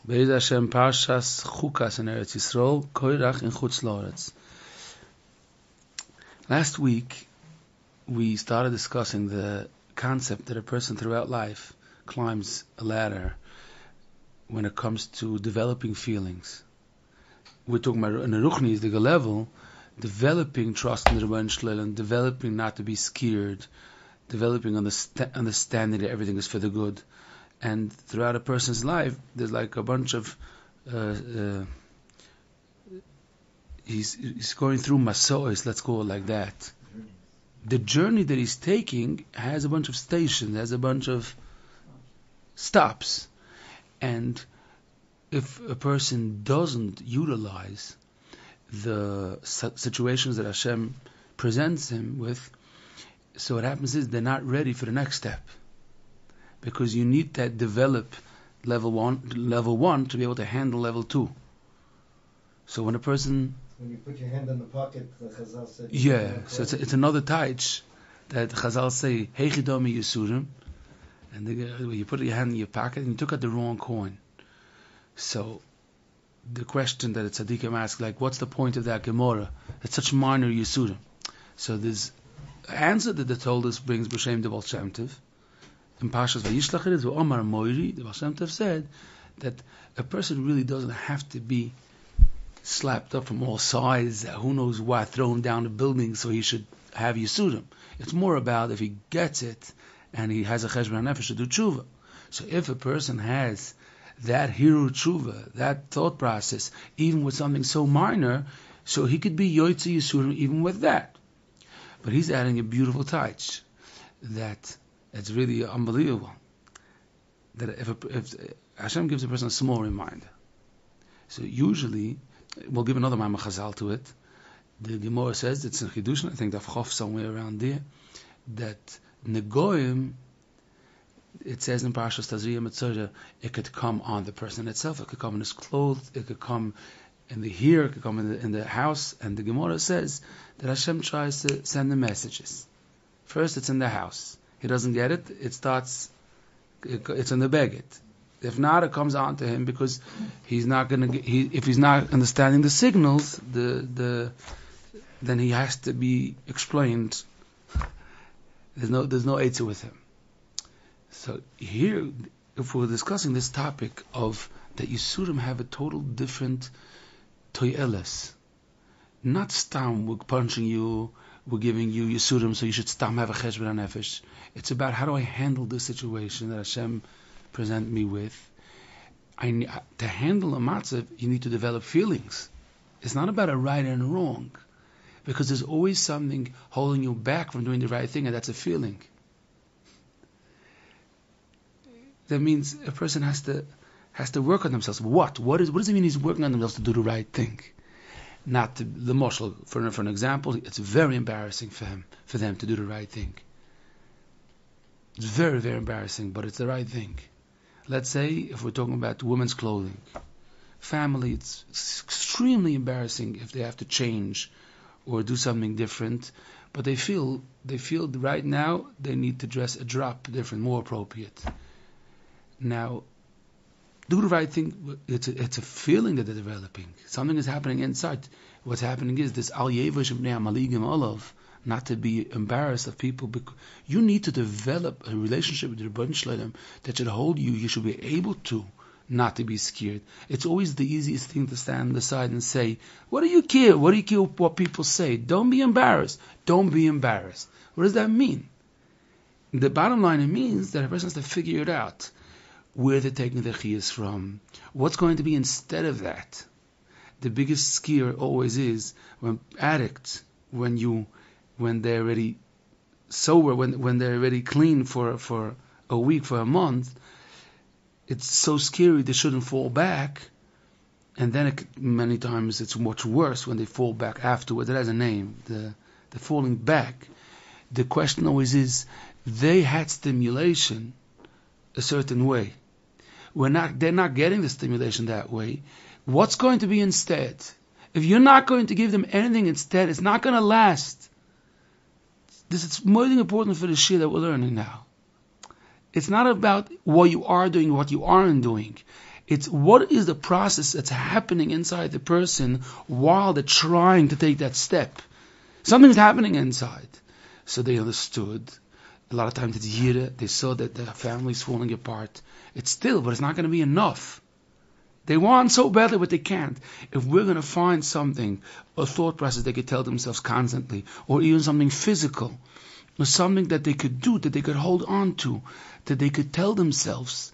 Be'ez Hashem Parshas Chukas in Eretz Yisrael, Koirach in Chutz La'aretz. Last week, we started discussing the concept that a person throughout life climbs a ladder when it comes to developing feelings. We're talking about in a ruchnistic level, developing trust in the Rebbeinu Shalom, developing not to be scared, developing understanding that everything is for the good. And throughout a person's life, there's like a bunch of he's going through masois, let's call it like that. The journey that he's taking has a bunch of stations, has a bunch of stops, and if a person doesn't utilize the situations that Hashem presents him with, so what happens is they're not ready for the next step. Because you need that develop level one to be able to handle level 2. So when a person... When you put your hand in the pocket, the Chazal said... Yeah, so it's another taich that Chazal say, Heichidomi Yisurim, and you put your hand in your pocket and you took out the wrong coin. So the question that the tzaddikim ask, like, what's the point of that Gemara? It's such minor Yisurim. So there's an answer that they told us brings B'Shem de Baal Shem Tov. In Parshas Vayishlach it is, Omar Moiri, the Baal Shem Tov said that a person really doesn't have to be slapped up from all sides, who knows what, thrown down the building, so he should have Yisurim. It's more about if he gets it and he has a cheshbon nefesh to do tshuva. So if a person has that hero tshuva, that thought process, even with something so minor, so he could be yoytze Yisurim even with that. But he's adding a beautiful touch that it's really unbelievable. That if Hashem gives a person a small reminder, so usually we'll give another Ma'amar Chazal to it. The Gemara says it's in Chidushin, I think the Chof somewhere around there, that Negoim, it says in Parshas Tazria Mitzvah, it could come on the person itself, it could come in his clothes, it could come in the hair, it could come in the house, and the Gemara says that Hashem tries to send the messages. First, it's in the house. He doesn't get it, it's in the begit. If not, it comes on to him because he's not going to. If he's not understanding the signals, then he has to be explained. There's no eitzah with him. So here, if we're discussing this topic of that Yisurim have a total different toyeles, not stam, we're punching you, we're giving you Yisurim, so you should stam have a cheshbon nefesh. It's about how do I handle this situation that Hashem present me with. To handle a matzav, you need to develop feelings. It's not about a right and a wrong, because there's always something holding you back from doing the right thing, and that's a feeling. That means a person has to work on themselves. What does it mean he's working on themselves to do the right thing? Not to, the moshel, for an example, it's very embarrassing for them to do the right thing. It's very, very embarrassing, but it's the right thing. Let's say if we're talking about women's clothing, family, it's extremely embarrassing if they have to change or do something different, but they feel right now they need to dress a drop different, more appropriate. Now, do the right thing. It's a feeling that they're developing. Something is happening inside. What's happening is this al yevash b'nei amaligim olav, not to be embarrassed of people. Because you need to develop a relationship with the Rebbeinu Shalom that should hold you. You should be able to not to be scared. It's always the easiest thing to stand on the side and say, "What do you care? What do you care what people say? Don't be embarrassed. Don't be embarrassed." What does that mean? The bottom line, it means that a person has to figure it out. Where they're taking their chiyas from, what's going to be instead of that. The biggest scare always is when addicts, when they're already sober, when they're already clean for a week, for a month, it's so scary they shouldn't fall back, and then many times it's much worse when they fall back afterwards. It has a name, the falling back. The question always is, they had stimulation a certain way. They're not getting the stimulation that way. What's going to be instead? If you're not going to give them anything instead, it's not going to last. This is more important for the shir that we're learning now. It's not about what you are doing, what you aren't doing. It's what is the process that's happening inside the person while they're trying to take that step. Something's happening inside. So they understood. A lot of times it's yira. They saw that their family's falling apart. It's still, but it's not going to be enough. They want so badly, but they can't. If we're going to find something, a thought process they could tell themselves constantly, or even something physical, or something that they could do, that they could hold on to, that they could tell themselves,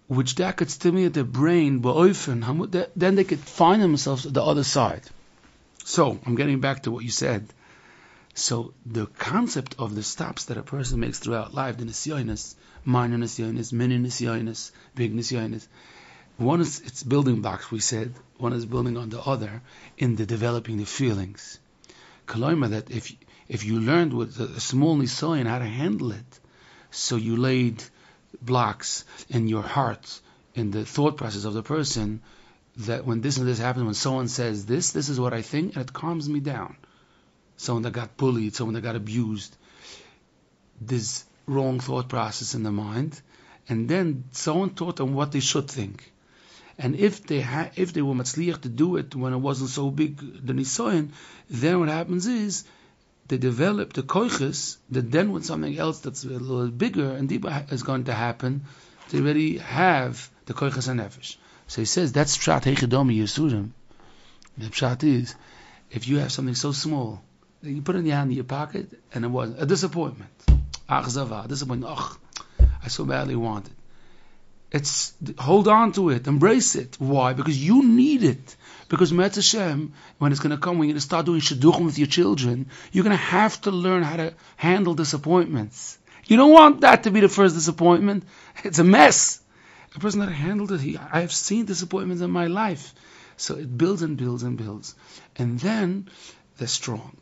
which that could stimulate their brain, then they could find themselves at the other side. So, I'm getting back to what you said. So, the concept of the stops that a person makes throughout life, the nisyonis, minor nisyonis, mini nisyonis, big nisyonis, one is, it's building blocks, we said. One is building on the other in the developing the feelings. Kaloima, that if you learned with a small nisoyan how to handle it, so you laid blocks in your heart, in the thought process of the person, that when this and this happens, when someone says this is what I think, and it calms me down. Someone that got bullied, someone that got abused, this wrong thought process in the mind, and then someone taught them what they should think. And if they were matzliach to do it when it wasn't so big, the nisoyan, then what happens is they develop the koiches that then when something else that's a little bigger and deeper is going to happen, they already have the koiches and nefesh. So he says that's pshat heichedomi yisurim. The pshat is if you have something so small, you put it in your hand in your pocket and it was a disappointment. Achzava, disappointment. I so badly want it. It's hold on to it, embrace it. Why? Because you need it. Because Metz Hashem, when it's going to come, when you're going to start doing shidduchim with your children, you're going to have to learn how to handle disappointments. You don't want that to be the first disappointment. It's a mess. A person that handled it, I have seen disappointments in my life. So it builds and builds and builds. And then they're strong.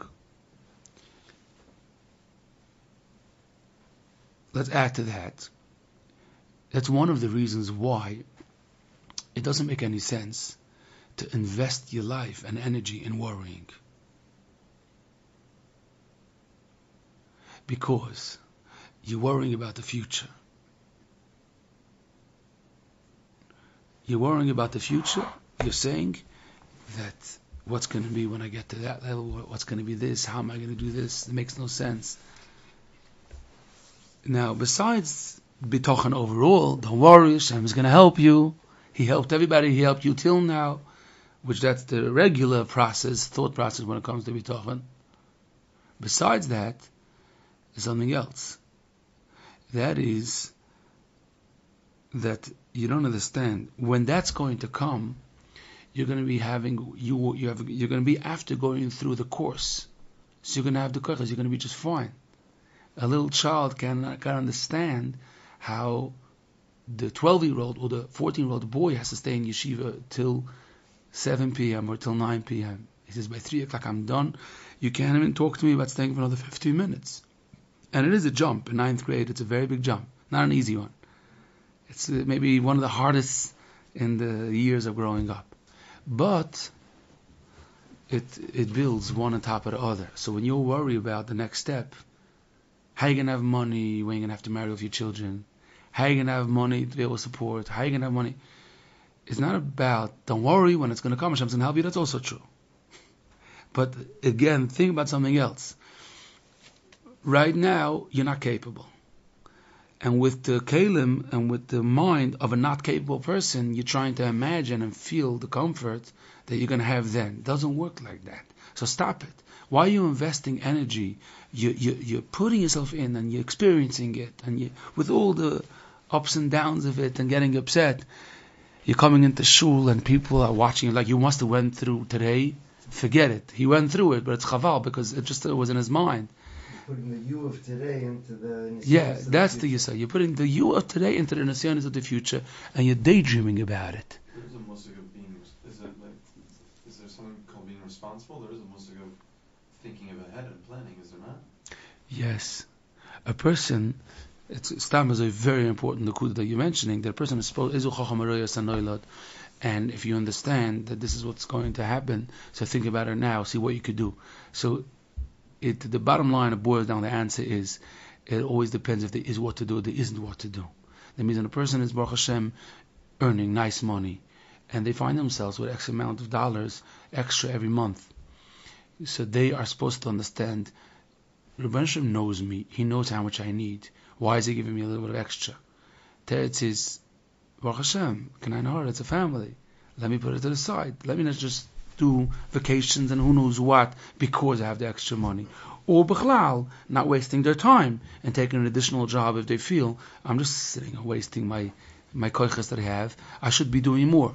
Let's add to that. That's one of the reasons why it doesn't make any sense to invest your life and energy in worrying. Because you're worrying about the future. You're worrying about the future. You're saying that what's going to be when I get to that level? What's going to be this? How am I going to do this? It makes no sense. Now, besides Bitochen overall, don't worry, Hashem is going to help you. He helped everybody, He helped you till now, which that's the regular process, thought process when it comes to Bitochen. Besides that, there's something else. That is that you don't understand. When that's going to come, you're going to be you're going to be after going through the course. So you're going to have the kochas, you're going to be just fine. A little child can understand how the 12-year-old or the 14-year-old boy has to stay in yeshiva till 7 p.m. or till 9 p.m. He says, by 3 o'clock I'm done. You can't even talk to me about staying for another 15 minutes. And it is a jump. In 9th grade, it's a very big jump. Not an easy one. It's maybe one of the hardest in the years of growing up. But it builds one on top of the other. So when you worry about the next step, how are you going to have money when you're going to have to marry off your children? How are you going to have money to be able to support? How are you going to have money? It's not about, don't worry, when it's going to come, Hashem's going to help you. That's also true. But again, think about something else. Right now, you're not capable. And with the kalim and with the mind of a not capable person, you're trying to imagine and feel the comfort that you're going to have then. It doesn't work like that. So stop it. Why are you investing energy? You're putting yourself in and you're experiencing it. And with all the ups and downs of it and getting upset, you're coming into shul and people are watching you like you must have went through today. Forget it. He went through it, but it's chaval because it just was in his mind. Putting the you of today into the yeah, that's the yisa. You're putting the you of today into the nisyanis of the future, and you're daydreaming about it. There is a musig of being. Is there something called being responsible? There is a musig of thinking of ahead and planning. Is there not? Yes, a person. Stam is a very important nakuda that you're mentioning. That a person is supposed izu chacham arayas anoilad, and if you understand that this is what's going to happen, so think about it now. See what you could do. So. The bottom line, it boils down, the answer is, it always depends if there is what to do or there isn't what to do. That means when a person is, Baruch Hashem, earning nice money, and they find themselves with X amount of dollars extra every month. So they are supposed to understand, Rebbeinu Shem knows me. He knows how much I need. Why is he giving me a little bit of extra? Teretz is, Baruch Hashem, it's a family. Let me put it to the side. Let me not just do vacations and who knows what because I have the extra money. Or B'chlal, not wasting their time and taking an additional job if they feel, I'm just sitting and wasting my koiches that I have. I should be doing more.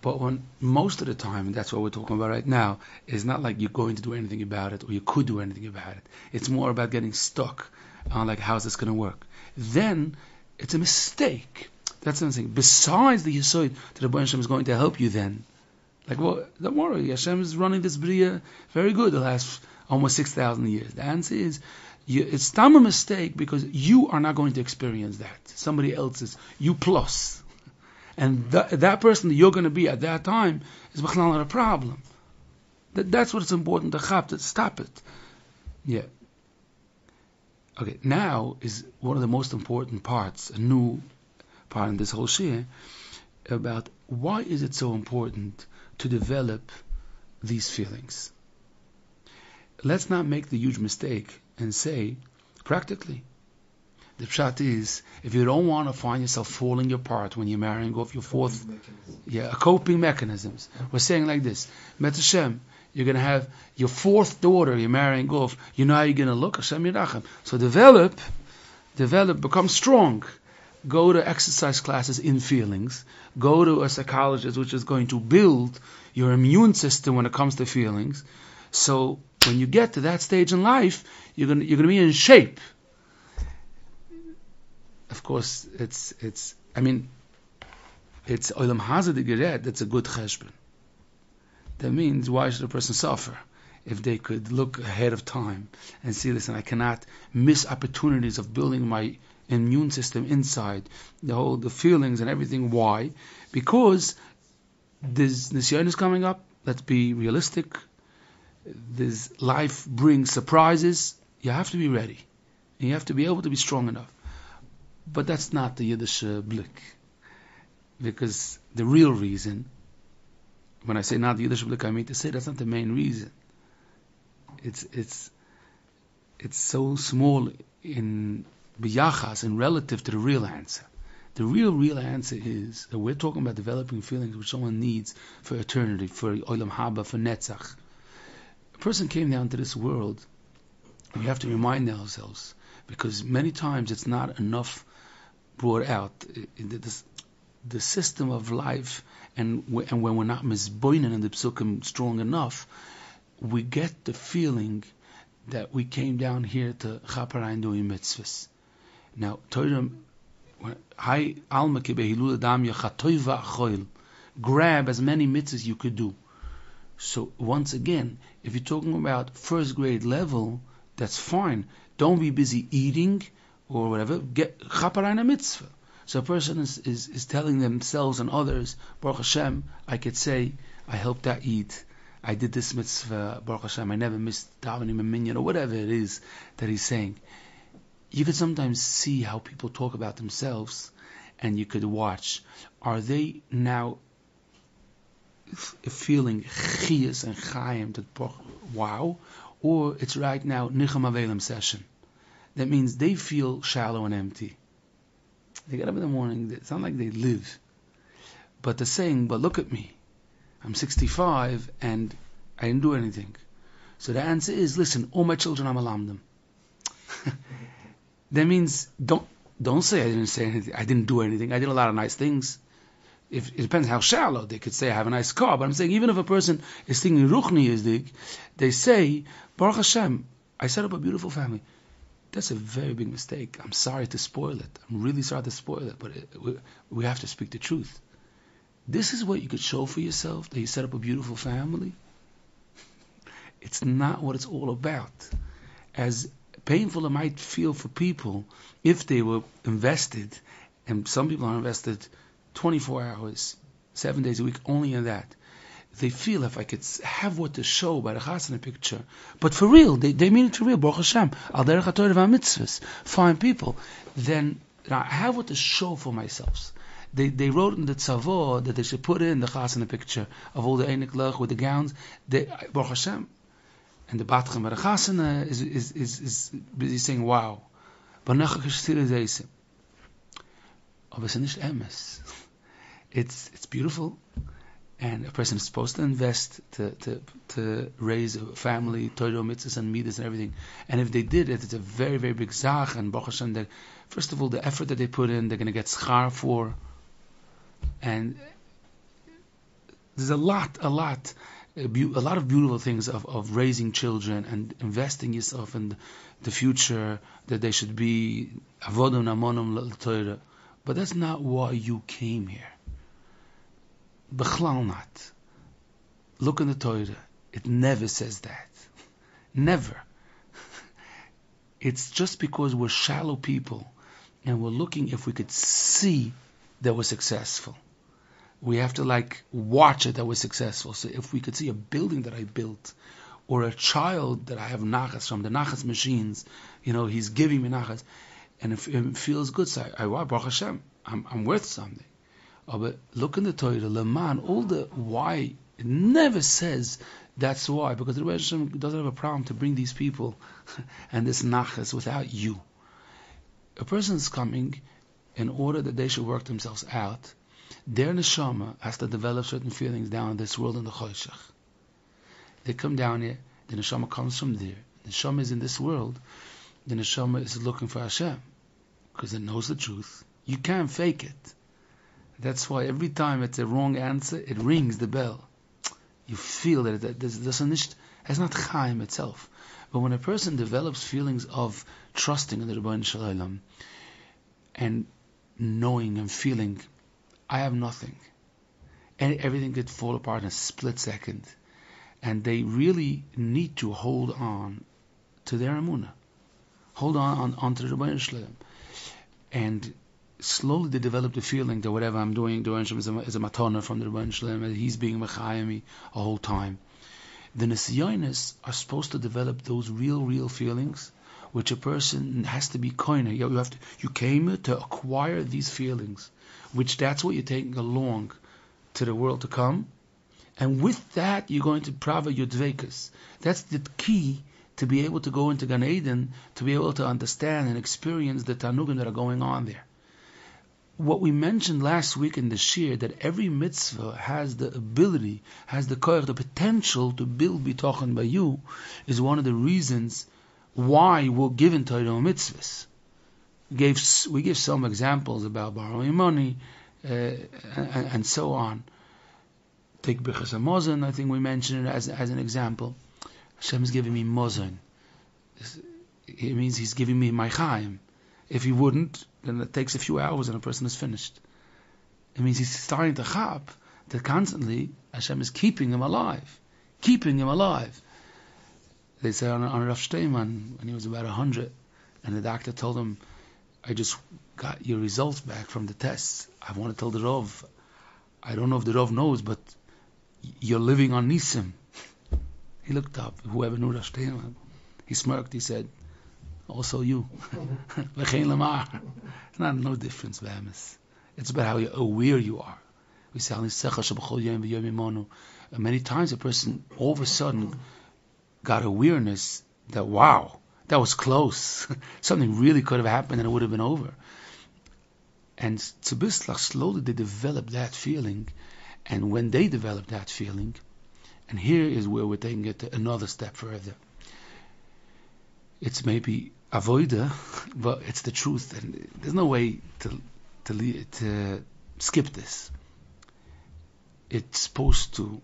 But when most of the time, and that's what we're talking about right now, is not like you're going to do anything about it or you could do anything about it. It's more about getting stuck on like, how's this going to work? Then it's a mistake. That's what I'm saying. Besides the Yesod that the Rebbeinu Shem is going to help you then. Like, well, don't worry, Hashem is running this Bria very good the last almost 6,000 years. The answer is, it's not a mistake because you are not going to experience that. Somebody else is, you plus. And that person that you're going to be at that time is not a problem. That's what it's important to stop it. Yeah. Okay, now is one of the most important parts, a new part in this whole shir, about why is it so important to develop these feelings. Let's not make the huge mistake and say, practically, the pshat is, if you don't want to find yourself falling apart when you're marrying off your fourth, coping mechanisms. We're saying like this, Met Hashem, you're going to have your fourth daughter, you're marrying off, you know how you're going to look, Hashem Yirachem. So develop, become strong. Go to exercise classes in feelings. Go to a psychologist which is going to build your immune system when it comes to feelings. So when you get to that stage in life, you're going to be in shape. Of course, it's olam hazeh de geret. That's a good cheshbon. That means, why should a person suffer if they could look ahead of time and see, listen, I cannot miss opportunities of building my immune system inside, the feelings and everything. Why? Because this Nisyon is coming up. Let's be realistic. This life brings surprises. You have to be ready. And you have to be able to be strong enough. But that's not the Yiddish blick. Because the real reason, when I say not the Yiddish blick, I mean to say that's not the main reason. It's so small in biyachas and relative to the real answer. The real answer is that we're talking about developing feelings which someone needs for eternity, for olam haba, for netzach. A person came down to this world, we have to remind ourselves, because many times it's not enough brought out. The system of life, and when we're not mizboinen and the psukim strong enough, we get the feeling that we came down here to chaparah and doing mitzvahs. Now, grab as many mitzvahs you could do. So once again, if you're talking about first grade level, that's fine. Don't be busy eating or whatever. Get chaparah and a mitzvah. So a person is telling themselves and others, Baruch Hashem, I could say, I helped that eat. I did this mitzvah, Baruch Hashem, I never missed davening a minyan, or whatever it is that he's saying. You could sometimes see how people talk about themselves, and you could watch. Are they now feeling chiyas and chayim to wow, or it's right now nicham avelim session? That means they feel shallow and empty. They get up in the morning, it's not like they live. But they're saying, but look at me. I'm 65 and I didn't do anything. So the answer is, listen, all my children, I'm alamdim. That means, don't say I didn't say anything. I didn't do anything. I did a lot of nice things. If it depends how shallow. They could say I have a nice car. But I'm saying, even if a person is thinking Ruchni is dig, they say, Baruch Hashem, I set up a beautiful family. That's a very big mistake. I'm sorry to spoil it. I'm really sorry to spoil it. But we have to speak the truth. This is what you could show for yourself, that you set up a beautiful family. It's not what it's all about. As painful it might feel for people if they were invested, and some people are invested 24 hours, 7 days a week, only in that. They feel if I could have what to show by the chasana picture, but for real, they mean it for real, Baruch Hashem, al derech haTorah v'mitzvahs, fine people, then I have what to show for myself. They wrote in the tzavah that they should put in the chasana picture of all the einik lech with the gowns. Baruch Hashem, and the batchem of the chasana is busy saying, "Wow." It's beautiful, and a person is supposed to invest to raise a family, Torah, mitzvahs, and midas and everything. And if they did it, it's a very, very big zach. And Baruch Hashem, that first of all, the effort that they put in, they're going to get schar for. And there's a lot of beautiful things of raising children and investing yourself in the future, that they should be avodim amonim Torah. But that's not why you came here. Bechlal not. Look in the Torah. It never says that. Never. It's just because we're shallow people and we're looking if we could see that we're successful. We have to watch it that we're successful. So if we could see a building that I built, or a child that I have nachas from, the nachas machines, he's giving me nachas, and if it feels good, so Baruch Hashem, I'm worth something. Oh, but look in the Torah, Leman, all the why, it never says that's why, because the Rebbe Hashem doesn't have a problem to bring these people and this nachas without you. A person is coming in order that they should work themselves out. Their neshama has to develop certain feelings down in this world in the choshech. They come down here, the neshama comes from there. The neshama is in this world. The neshama is looking for Hashem because it knows the truth. You can't fake it. That's why every time it's a wrong answer, it rings the bell. You feel that it's not chaim itself. But when a person develops feelings of trusting in the Rebbeinu Shalom and knowing and feeling, I have nothing, and everything could fall apart in a split second, and they really need to hold on to their emunah, hold on to the Rebbeinu Shalom, and slowly they develop the feeling that whatever I'm doing, the Rebbeinu Shalom is a matana from the Rebbeinu Shalom, and he's being mechayami a whole time. The Nisyonis are supposed to develop those real feelings, which a person has to be koine. You came to acquire these feelings, which that's what you're taking along to the world to come, and with that you're going to prava your dvekas. That's the key to be able to go into Gan Eden, to be able to understand and experience the tanugim that are going on there. What we mentioned last week in the shir, that every mitzvah has the ability, has the koyach, the potential to build bitochen by you, is one of the reasons why we're given Torah mitzvahs. We give some examples about borrowing money and so on. Take Birchas HaMozon, I think we mentioned it as an example. Hashem is giving me Mozon. It means He's giving me my Chaim. If He wouldn't, then it takes a few hours and a person is finished. It means He's starting to chap that constantly Hashem is keeping him alive. Keeping him alive. They say on Rav Steinman, when he was about 100, and the doctor told him, I just got your results back from the tests. I want to tell the Rav, I don't know if the Rav knows, but you're living on Nisim. He looked up, whoever knew Rav Steinman. He smirked, he said, also you. It's not no difference, Bahamas. It's about how aware you are. We say, many times a person all of a sudden got awareness that, wow, that was close. Something really could have happened and it would have been over. And to Bislach, slowly they develop that feeling. And when they develop that feeling, and here is where we're taking it to another step further. It's maybe avoida, but it's the truth. And there's no way to skip this. It's supposed to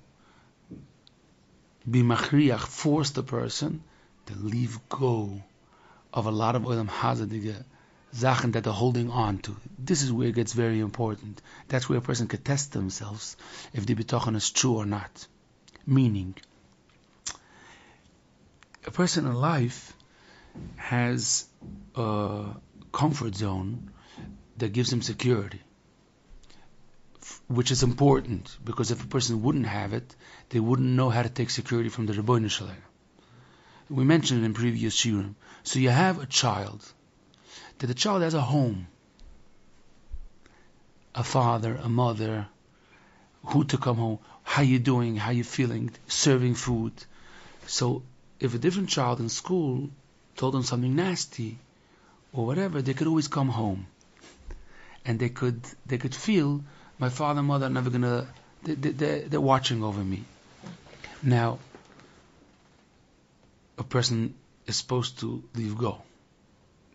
be machriach, force the person to leave go of a lot of olam hazadige zachen that they're holding on to. This is where it gets very important. That's where a person can test themselves if the bitochen is true or not. Meaning, a person in life has a comfort zone that gives him security, which is important, because if a person wouldn't have it, they wouldn't know how to take security from the Rebbeinu Shalom. We mentioned it in previous shiurim. So you have a child, that the child has a home. a father, a mother, who to come home, how you doing, how you feeling, serving food. So if a different child in school told them something nasty or whatever, they could always come home, and they could feel my father and mother are never gonna. They're watching over me. Now, a person is supposed to leave go.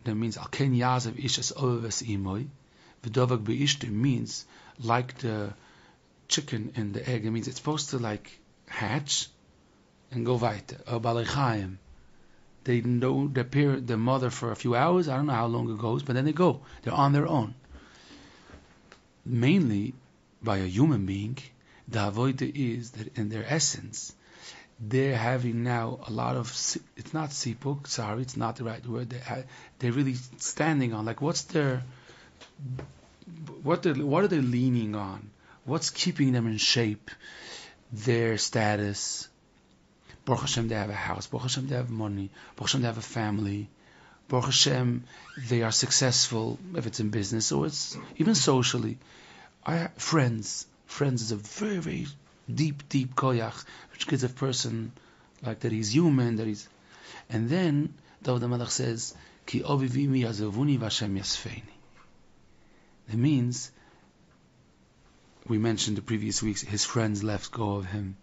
That means al ken yazav ishas oves imoy. V'dovak beishtim means like the chicken and the egg. It means it's supposed to like hatch and go weiter. Or balechayim. They know their mother for a few hours. I don't know how long it goes, but then they go. They're on their own. Mainly by a human being, the avodah is that in their essence, they're having now a lot of. It's not sipuk. Sorry, it's not the right word. They're really standing on like what are they leaning on? What's keeping them in shape? Their status. Baruch Hashem, they have a house. Baruch Hashem, they have money. Baruch Hashem, they have a family. Baruch Hashem, they are successful, if it's in business or it's even socially. Friends is a very, very deep koyach, which gives a person like that he's human, that he's. And then David HaMelech says, "Ki ovivimi yazavuni v'Hashem yasfeini." That means, we mentioned the previous weeks, his friends left go of him,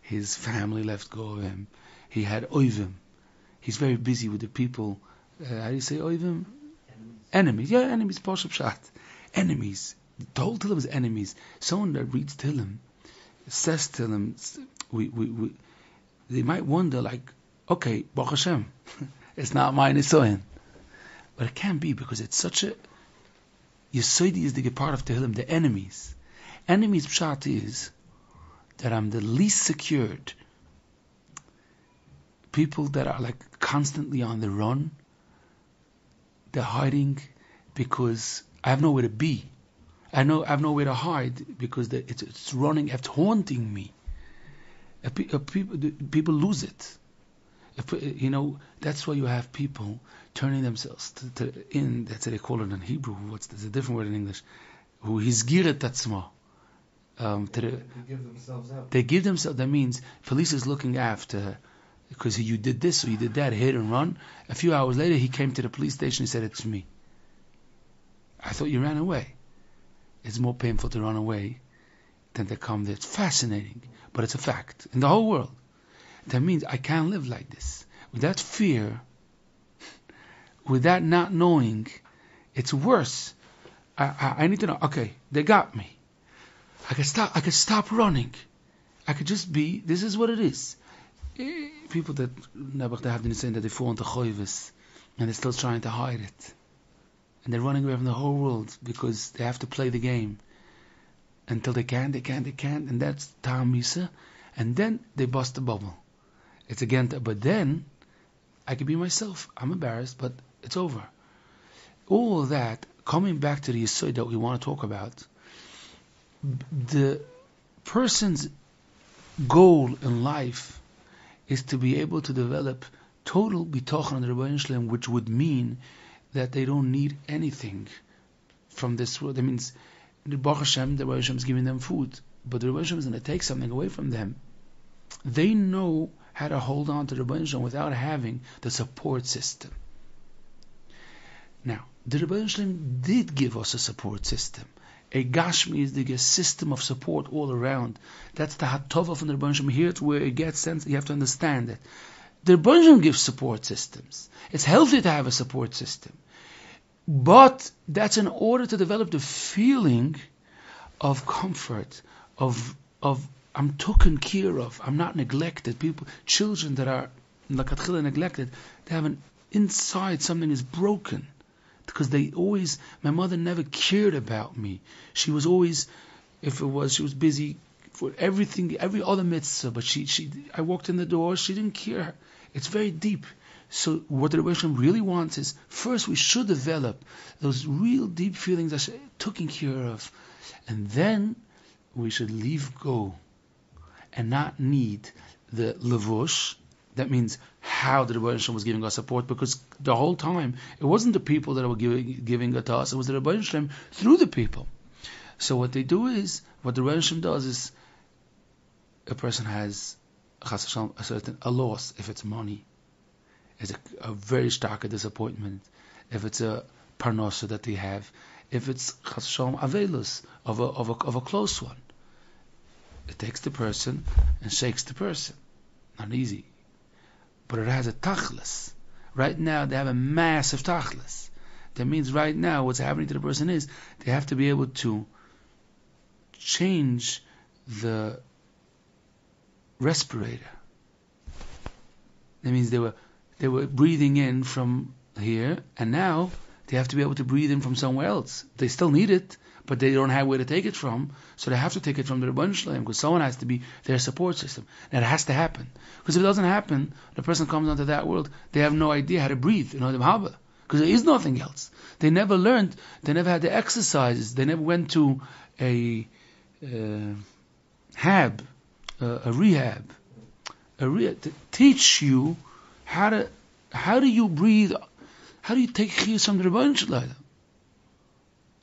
his family left go of him. He had oivim. He's very busy with the people. How do you say oivim? Enemies. Yeah, enemies. Pashup Pshat. Enemies. The whole Tehillim is enemies. Someone that reads Tehillim says Tehillim. They might wonder, like, okay, Baruch Hashem, it's not my nisoyin, but it can't be because it's such a. Yesodi is the part of Tehillim. The enemies. Enemies Pshat is that I'm the least secured. People that are like constantly on the run. They're hiding because I have nowhere to be. I have nowhere to hide because it's running, it's haunting me. People lose it. That's why you have people turning themselves in. That's what they call it in Hebrew. There's a different word in English. Who hizgiret atzmo. They give themselves up. They give themselves. That means police is looking after because you did this or you did that, hit and run. A few hours later, he came to the police station and said, "It's me. I thought you ran away." It's more painful to run away than to come there. It's fascinating, but it's a fact in the whole world. That means I can't live like this. With that fear, with that not knowing, it's worse. I need to know, okay, they got me. I could stop running. I could just be, this is what it is. People that have been saying that they fall into choivis and they're still trying to hide it. And they're running away from the whole world because they have to play the game. Until they can't, and that's Ta'am Misa. And then they bust the bubble. It's again, but then I can be myself. I'm embarrassed, but it's over. All of that, coming back to the Yesod that we want to talk about, the person's goal in life is to be able to develop total bitochen on the Rebbeinu Shalom, which would mean that they don't need anything from this world. That means the Baruch Hashem, the Rebbeinu Shalom is giving them food, but the Rebbeinu Shalom is going to take something away from them. They know how to hold on to the Rebbeinu Shalom without having the support system. Now, the Rebbeinu Shalom did give us a support system. A Gashmi is the system of support all around. That's the Hatova from the Rebbeinu Shalom. Here it's where it gets sense. You have to understand it. The Rebbeinu Shalom gives support systems. It's healthy to have a support system. But that's in order to develop the feeling of comfort, of I'm taken care of, I'm not neglected. Children that are lakatchila neglected, they have an inside something is broken. Because my mother never cared about me. She was always, she was busy for everything, every other mitzvah, but I walked in the door, she didn't care. It's very deep. So what the Rebbe Shalom really wants is, first we should develop those real deep feelings that are taken care of. And then we should leave go and not need the levush. That means how the Rebbeinu Shalom was giving us support, because the whole time it wasn't the people that were giving it to us; it was the Rebbeinu Shalom through the people. So what they do is, what the Rebbe Shem does is, a person has a loss. If it's money, it's a very stark disappointment. If it's a parnosa that they have, if it's chas v'shalom avelus of a close one, it takes the person and shakes the person. Not easy, but it has a tachlis. Right now they have a massive tachlis. That means right now what's happening to the person is they have to be able to change the respirator. That means they were breathing in from here, and now they have to be able to breathe in from somewhere else. They still need it, but they don't have where to take it from, so they have to take it from the Rebbeinu Shalom, because someone has to be their support system. And it has to happen. Because if it doesn't happen, the person comes onto that world, they have no idea how to breathe, because there is nothing else. They never learned, they never had the exercises, they never went to a rehab to teach you how do you breathe, how do you take chiyus from the Rebbeinu Shalom.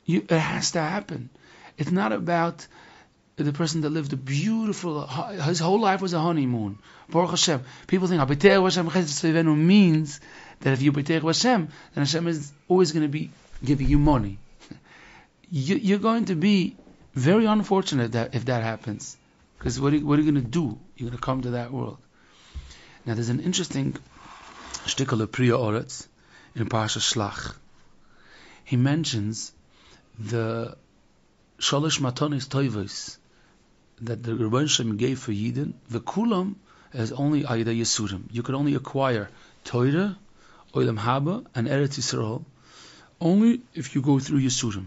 It has to happen. It's not about the person that lived a beautiful, his whole life was a honeymoon. Baruch Hashem. People think B'teich Hashem Chesed Tzvenu means that if you B'teich Hashem, then Hashem is always going to be giving you money. You're going to be very unfortunate that if that happens, because what are you going to do? You're going to come to that world. Now there's an interesting shtickle of Priya Oretz in Parsha Shlach. He mentions the Shalosh Matonis Toivos that the Rebbeinu Shem gave for Yidden. The Kulam is only Ayda Yisurim. You could only acquire Torah, Olam Haba, and Eretz Yisrael only if you go through Yisurim.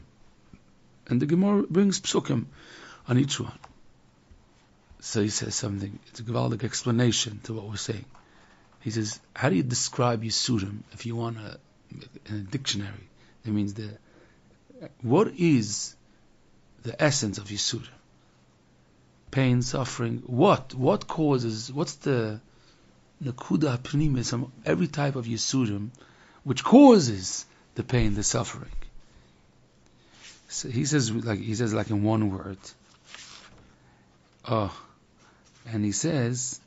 And the Gemara brings psukim on each one. So he says something. It's a gewaldic explanation to what we're saying. He says, how do you describe Yisurim if you want in a dictionary? That means what is the essence of Yisurim? Pain, suffering. What causes? What's the Nakuda Pnimis from every type of Yisurim which causes the pain, the suffering? So he says like in one word. And he says,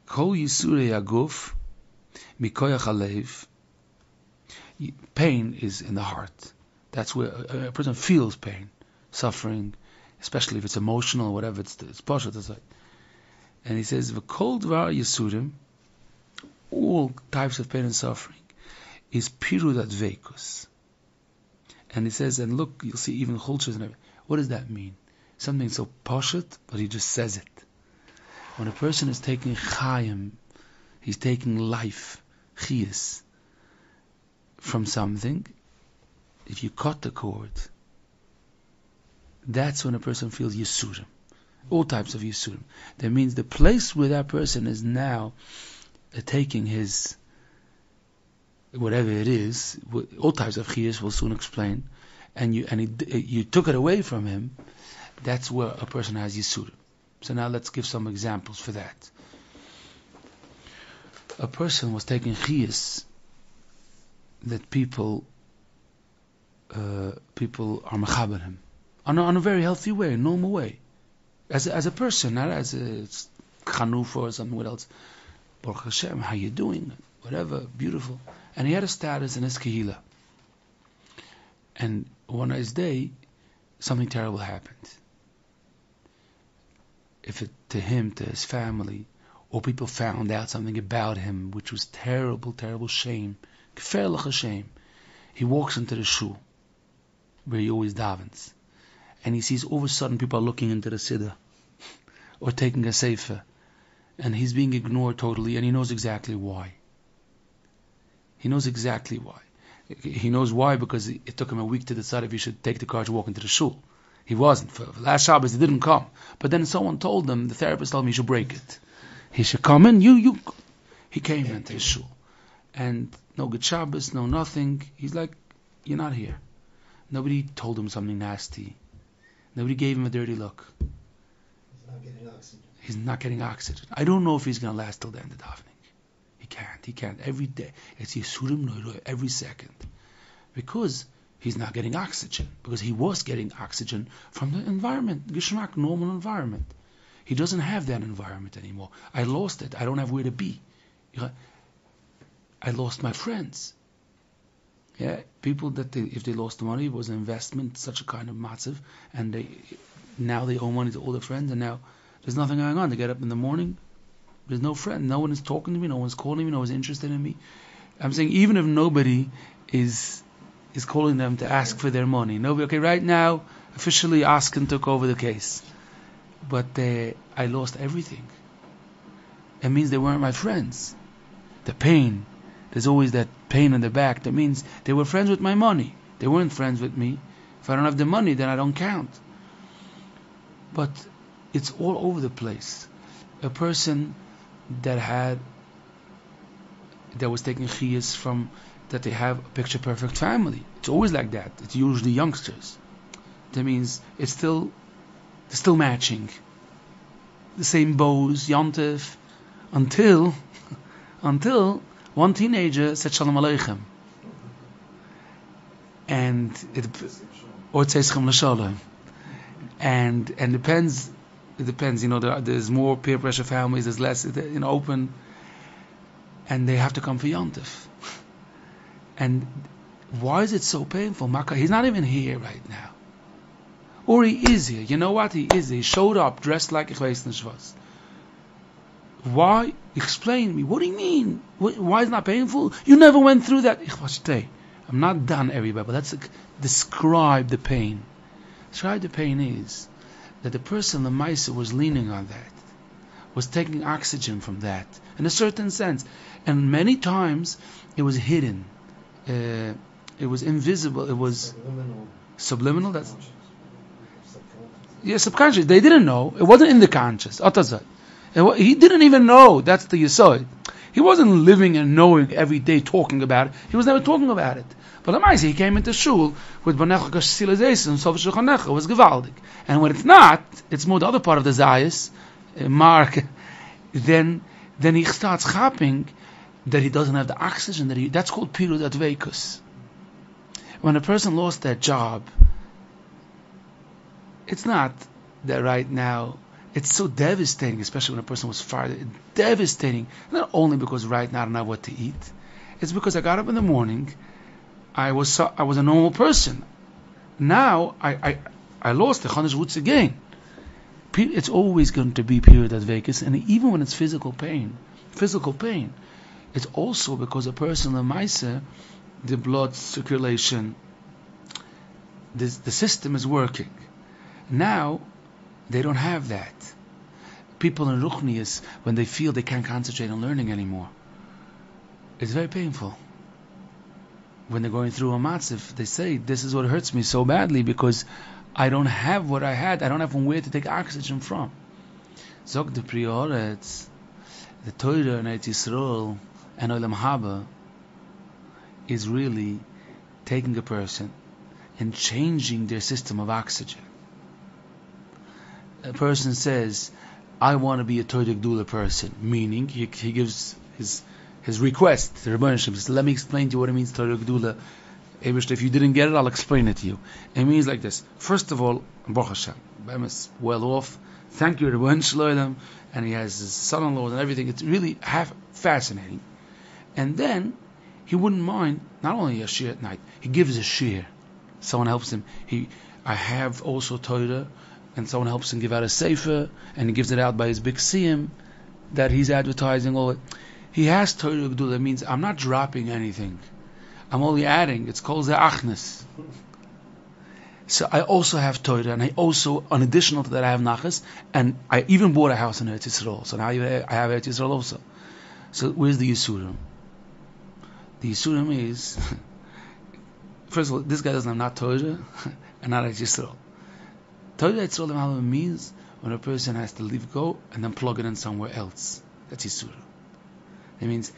Kol Yisurei Aguf Mikoyach Alev. Pain is in the heart. That's where a person feels pain, suffering, especially if it's emotional or whatever. It's pashat. It's like, and he says, "V'kol dvar Yisurim, all types of pain and suffering, is pirudat veikus." And he says, and look, you'll see even chulches and everything. What does that mean? Something so pashat, but he just says it. When a person is taking chayim, he's taking life, chiyas, from something. If you cut the cord, that's when a person feels Yisurim. All types of Yisurim. That means the place where that person is now taking his, whatever it is, all types of chiyas we'll soon explain, and you took it away from him, that's where a person has Yisurim. So now let's give some examples for that. A person was taking chiyas that people are mechaber him on a very healthy way, a normal way, as a person, not as a chanufa or something else. Baruch Hashem, how you doing? Whatever, beautiful. And he had a status in his kehila. And one nice day, something terrible happened. If it to him, to his family, or people found out something about him, which was terrible, terrible shame, gefährliche shame. He walks into the shul, where he always davens, and he sees all of a sudden people are looking into the siddur, or taking a sefer, and he's being ignored totally, and he knows exactly why. He knows exactly why. He knows why because it took him a week to decide if he should take the car to walk into the shul. He wasn't. For last Shabbos, he didn't come. But then someone told him, the therapist told him he should break it. He should come in. He came into the shul. And no good Shabbos, no nothing. He's like, you're not here. Nobody told him something nasty. Nobody gave him a dirty look. He's not getting oxygen. He's not getting oxygen. I don't know if he's going to last till the end of davening. He can't. Every day. It's Yisurim Noiroi, every second. Because he's not getting oxygen, because he was getting oxygen from the environment, Geschmack, normal environment. He doesn't have that environment anymore. I lost it. I don't have where to be. I lost my friends. Yeah, people that if they lost the money, it was an investment, such a kind of massive, and now they owe money to all their friends, and now there's nothing going on. They get up in the morning, there's no friend, no one is talking to me, no one's calling me, no one's interested in me. I'm saying even if nobody is calling them to ask for their money, nobody. Okay, right now officially Askin took over the case, but I lost everything. It means they weren't my friends. The pain. There's always that pain in the back. That means they were friends with my money. They weren't friends with me. If I don't have the money, then I don't count. But it's all over the place. A person that was taking chiyas from that they have a picture perfect family. It's always like that. It's usually youngsters. That means it's still matching. The same bows, yontif, until one teenager said Shalom Aleichem. And or it says Chem L'Shalom. And it depends, there's more peer pressure families, there's less, open. And they have to come for Yontif. And why is it so painful? He's not even here right now. Or he is here. You know what? He is here. He showed up dressed like ich weiß nicht was. Why? Explain me. What do you mean? Why is it not painful? You never went through that. I'm not done, everybody, but let's describe the pain. Describe the pain is that the person, the Maisa, was leaning on that, was taking oxygen from that, in a certain sense. And many times it was hidden. It was invisible. It was subliminal. That's subconscious. They didn't know. It wasn't in the conscious. He didn't even know. That's the Yesod. He wasn't living and knowing every day, talking about it. He was never talking about it. But Lamaisi, he came into shul with Banecha Kashilazation, Sof Shulchan Aruch. It was gewaldig. And when it's not, it's more the other part of the Zayas, Mark. Then he starts chapping that he doesn't have the oxygen. That's called Pirud Adveikus. When a person lost their job, it's not that right now. It's so devastating, especially when a person was fired. It's devastating, not only because right now I don't know what to eat. It's because I got up in the morning, I was a normal person. Now I lost the Chanish Wutz again. It's always going to be period at Vegas, and even when it's physical pain, it's also because a person, the Maisa, the blood circulation, the system is working. Now they don't have that. People in Ruchnius, when they feel they can't concentrate on learning anymore, it's very painful. When they're going through a matziv, they say, this is what hurts me so badly because I don't have what I had. I don't have from where to take oxygen from. Zog the Prioretz, the Torah and Eretz Yisrael and Olam Haba is really taking a person and changing their system of oxygen. A person says, I want to be a Torah Gdula person, meaning he gives his request to the Rebbeinu Shem. Says, let me explain to you what it means Torah Gdula. If you didn't get it, I'll explain it to you. It means like this. First of all, Baruch Hashem, Be'emes, well off. Thank you, Rebbeinu Shalom, and he has his son-in-law and everything. It's really fascinating. And then he wouldn't mind not only a shir at night. He gives a shir. Someone helps him. I have also Torah. And someone helps him give out a sefer, and he gives it out by his big siyum that he's advertising all it. He has Torah Gdula. It means I'm not dropping anything. I'm only adding. It's called Ze'achnes. So I also have Torah, and I also, in additional to that, I have Nachas, and I even bought a house in Eretz Yisrael. So now I have Eretz Yisrael also. So where's the Yisurim? The Yisurim is, first of all, this guy doesn't have not Torah and not Eretz Yisrael. Torah Yisrael means when a person has to leave go and then plug it in somewhere else. That's Yisura. It means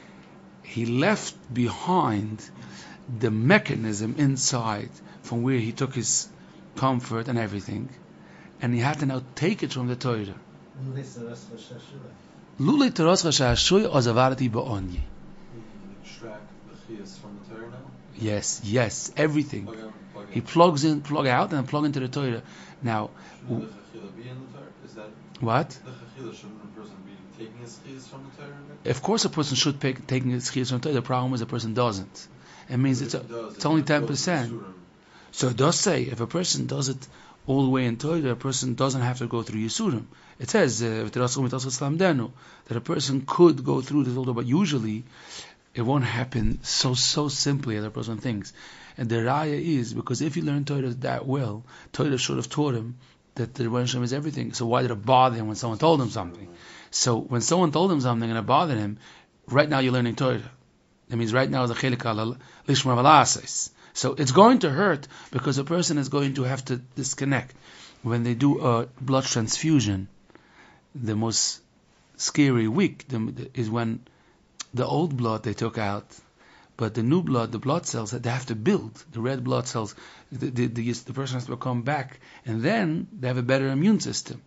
he left behind the mechanism inside from where he took his comfort and everything, and he had to now take it from the Torah. Lulei teras v'shashui ozavarti ba'onyi. Extract the chiyas from the Torah now? Yes, everything. Okay. He plugs in, plug out, and plug into the Torah. Now, Shouldn't the chachila be in the Torah? Is that what? the chachila? Shouldn't a person be taking his chiyas from the Torah? Of course, a person should taking his chiyas from the Torah. The problem is a person doesn't. It means But it's if he does, it's only it goes to 10%. Yisurim. So it does say if a person does it all the way in Torah, a person doesn't have to go through Yisurim. It says that a person could go through this order, but usually it won't happen so simply as a person thinks. And the raya is because if he learned Torah that well, Torah should have taught him that the Rebbeinu Shalom is everything. So why did it bother him when someone told him something? So when someone told him something and it bothered him, right now you're learning Torah. That means right now is a chelik al lishma v'la'asos. So it's going to hurt because a person is going to have to disconnect. When they do a blood transfusion, the most scary week is when the old blood they took out, but the new blood, the blood cells, they have to build. The red blood cells, the person has to come back, and then they have a better immune system.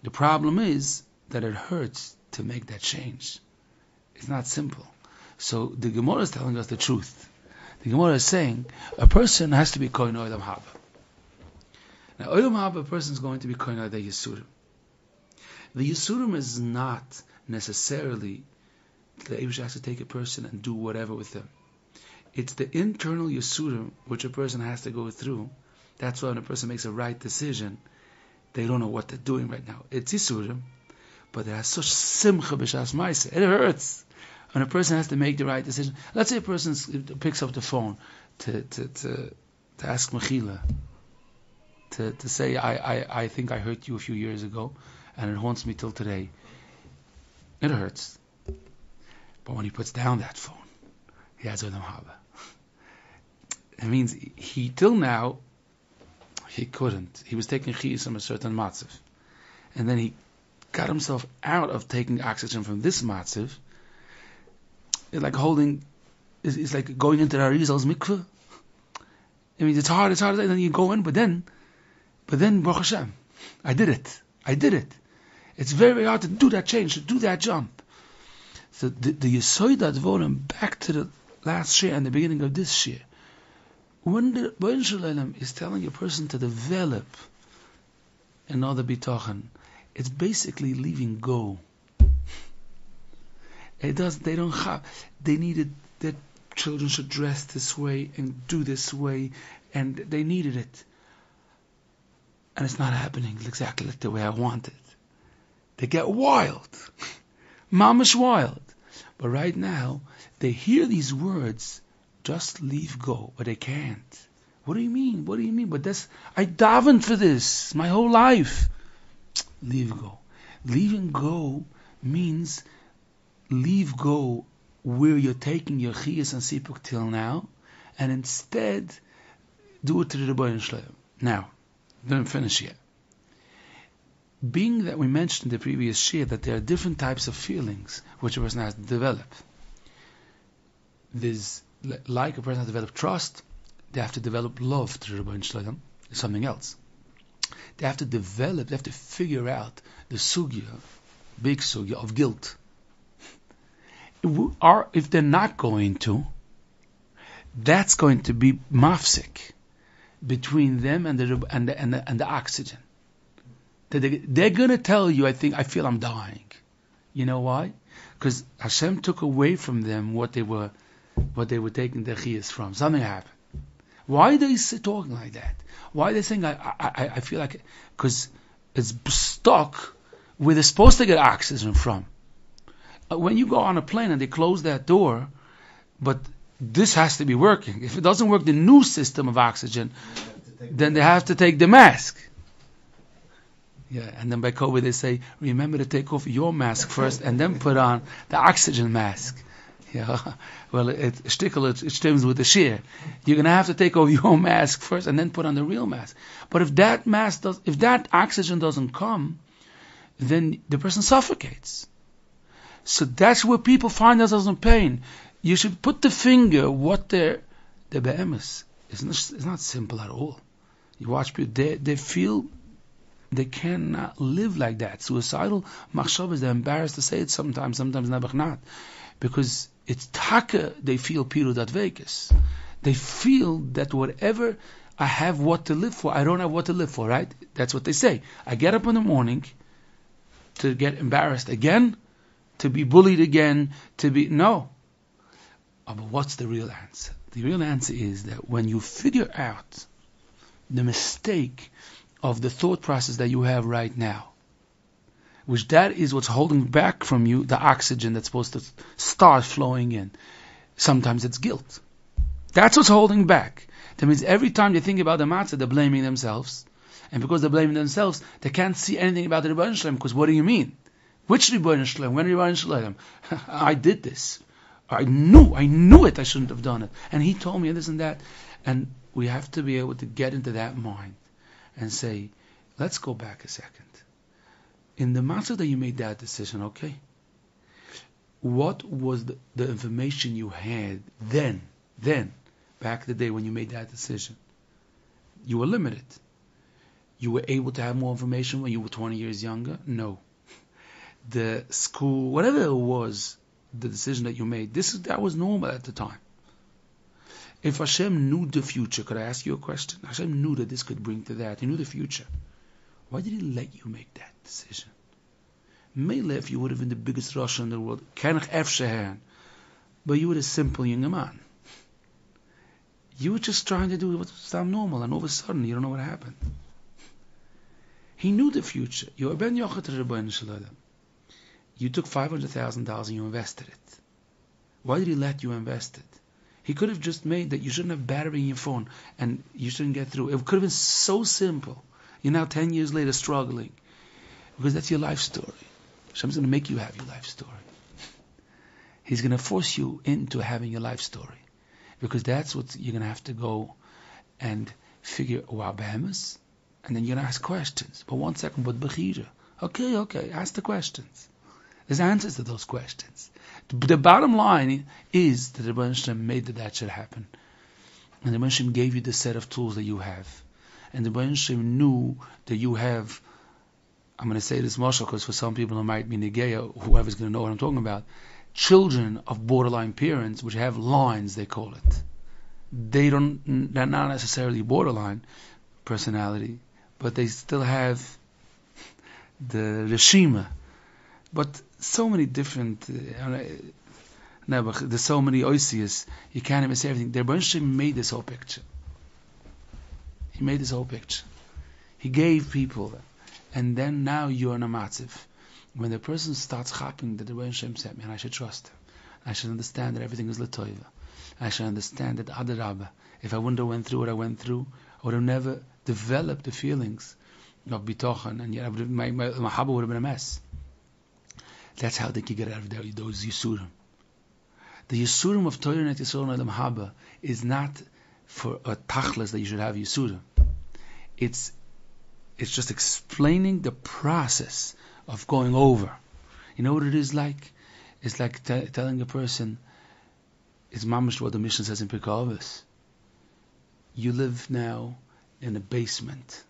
The problem is that it hurts to make that change. It's not simple. So the Gemara is telling us the truth. The Gemara is saying a person has to be kohen olam haba. Now, olam haba, a person is going to be kohen the Yisurim. The Yisurim is not necessarily the Eibush has to take a person and do whatever with them. It's the internal Yisurim which a person has to go through. That's why when a person makes a right decision, they don't know what they're doing right now. It's Yisurim, but it has such simcha b'shas ma'aseh. It hurts when a person has to make the right decision. Let's say a person picks up the phone to ask Mechila, to say, I think I hurt you a few years ago, and it haunts me till today. It hurts. But when he puts down that phone, he has Olam Haba. It means till now, he couldn't. He was taking chiyus from a certain matziv. And then he got himself out of taking oxygen from this matziv. It's like it's like going into the Arizal's mikveh. I mean, it's hard, and then you go in, but then, Baruch Hashem, I did it. It's very hard to do that change, to do that jump. So the Yesod Advorim, back to the last year and the beginning of this year, when the Rebbeinu Shalom is telling a person to develop another bitachon, it's basically leaving go. They don't have. They needed that children should dress this way and do this way, and they needed it, and it's not happening exactly like the way I wanted. They get wild, mamish wild. But right now, they hear these words, just leave go, but they can't. What do you mean? But I davened for this my whole life. Leave go. Leaving go means leave go where you're taking your chiyas and sipuk till now, and instead do it to the Rebbeinu Shalom. Now, didn't finish yet. Being that we mentioned in the previous shir that there are different types of feelings which a person has to develop. There's like a person has to develop trust, they have to develop love to the Rebbeinu Shalom, something else. They have to figure out the sugya, big sugya of guilt. If they're not going to, that's going to be mafsik between them and the oxygen. They're going to tell you, I feel I'm dying. You know why? Because Hashem took away from them what they were taking their chiyas from. Something happened. Why are they talking like that? Why are they saying I feel like, because it's stuck where they're supposed to get oxygen from. When you go on a plane and they close that door, but this has to be working. If it doesn't work, the new system of oxygen, then they have to take the mask. Yeah, and then by COVID they say, remember to take off your mask first and then put on the oxygen mask. Yeah, well, it stems with the shear. You're going to have to take off your mask first and then put on the real mask. But if that oxygen doesn't come, then the person suffocates. So that's where people find themselves in pain. You should put the finger what the be'emes. It's not simple at all. You watch people, they feel they cannot live like that. Suicidal machshavas, they're embarrassed to say it sometimes never not. Because it's taka, they feel piru dat vekas. They feel that whatever I have what to live for. I don't have what to live for, right? That's what they say. I get up in the morning to get embarrassed again, to be bullied again, no. But what's the real answer? The real answer is that when you figure out the mistake of the thought process that you have right now, which that is what's holding back from you the oxygen that's supposed to start flowing in. Sometimes it's guilt. That's what's holding back. That means every time they think about the matzah, they're blaming themselves. And because they're blaming themselves, they can't see anything about the Rebbeinu Shalom, because what do you mean? Which Rebbeinu Shalom? When Rebbeinu Shalom? I did this. I knew it, I shouldn't have done it. And he told me this and that. And we have to be able to get into that mind and say, let's go back a second. In the matzah that you made that decision, okay? What was the information you had then, back the day when you made that decision? You were limited. You were able to have more information when you were 20 years younger? No. The school, whatever it was, the decision that you made, that was normal at the time. If Hashem knew the future, could I ask you a question? Hashem knew that this could bring to that. He knew the future. Why did he let you make that decision? Maybe if you would have been the biggest Rasha in the world, but you were a simple young man. You were just trying to do what sounded normal, and all of a sudden you don't know what happened. He knew the future. You were ben Yochid to Rebbeinu Shalom. You took $500,000 and you invested it. Why did he let you invest it? He could have just made that you shouldn't have battery in your phone and you shouldn't get through. It could have been so simple. You're now 10 years later struggling. Because that's your life story. Hashem's going to make you have your life story. He's going to force you into having your life story. Because that's what you're going to have to go and figure out behemoths. And then you're going to ask questions. But 1 second, but Bechira. Okay, ask the questions. There's answers to those questions. The bottom line is that the Rebbeinu Shalom made that should happen. And the Rebbeinu Shalom gave you the set of tools that you have. And the Rebbeinu Shalom knew that you have, I'm going to say this Moshe because for some people it might be Negeya, whoever's going to know what I'm talking about, children of borderline parents which have lines, they call it. They're not necessarily borderline personality, but they still have the Shema. But so many different, there's so many oisias, you can't even say everything. The Rebbeinu Shalom made this whole picture. He made this whole picture. He gave people that. And then now you're in a matziv. When the person starts chapping that the Rebbeinu Shalom sent me, and I should trust him. I should understand that everything is l'toiva. I should understand that adarabba. If I wouldn't have went through what I went through, I would have never developed the feelings of bitochen, and yet my mahabba would have been a mess. That's how they can get out of those Yisurim. The Yisurim of Torah and Yisrael and Haba is not for a tachlis that you should have Yisurim. It's just explaining the process of going over. You know what it is like? It's like telling a person, it's mamish what the mission says in Pirkei Avos. You live now in a basement,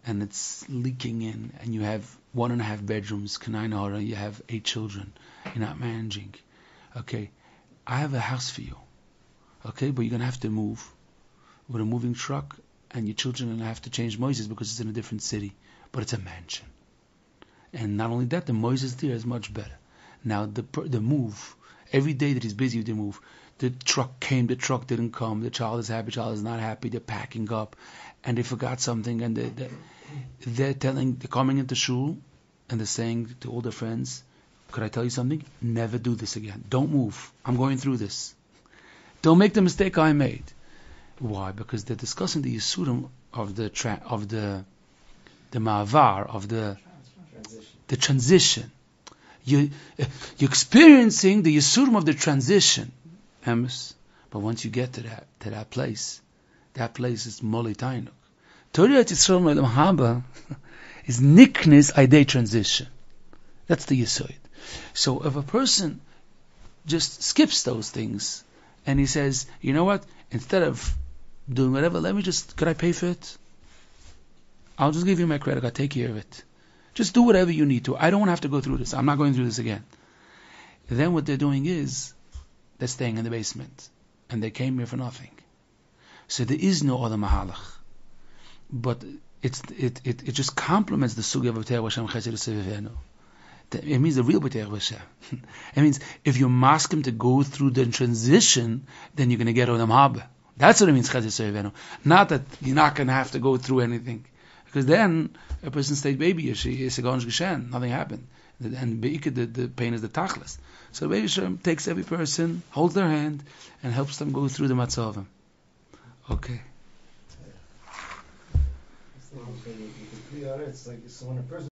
and it's leaking in, and you have 1.5 bedrooms, Kanainahara, you have 8 children, you're not managing. Okay, I have a house for you. Okay, but you're going to have to move with a moving truck, and your children are going to have to change Moses because it's in a different city, but it's a mansion. And not only that, the Moses there is much better. Now, the move, every day that he's busy with the move, the truck came, the truck didn't come, the child is happy, the child is not happy, they're packing up, and they forgot something, and they're coming into shul, and they're saying to all their friends, could I tell you something? Never do this again. Don't move. I'm going through this. Don't make the mistake I made. Why? Because they're discussing the yisurim of the ma'avar, of the transition. You're experiencing the yisurim of the transition, Emes. But once you get to that place is Moli Tainuk. Torah Yisrael Me'elam Haba is niknis idei transition. That's the yesod. So if a person just skips those things and he says, you know what, instead of doing whatever, could I pay for it? I'll just give you my credit card, take care of it. Just do whatever you need to. I don't have to go through this. I'm not going through this again. Then what they're doing is, they're staying in the basement. And they came here for nothing. So there is no other mahalach. But it just complements the sugya of B'teach Hashem Chesed Sevivenu. It means the real B'teach Hashem. It means if you ask him to go through the transition, then you're going to get Olam Haba. That's what it means Chesed Sevivenu. Not that you're not going to have to go through anything. Because then a person stayed baby, it's a gonsh geshen, nothing happened. And the pain is the tachlis. So the Baby Shem takes every person, holds their hand, and helps them go through the matzavim. Okay. It's like so when a person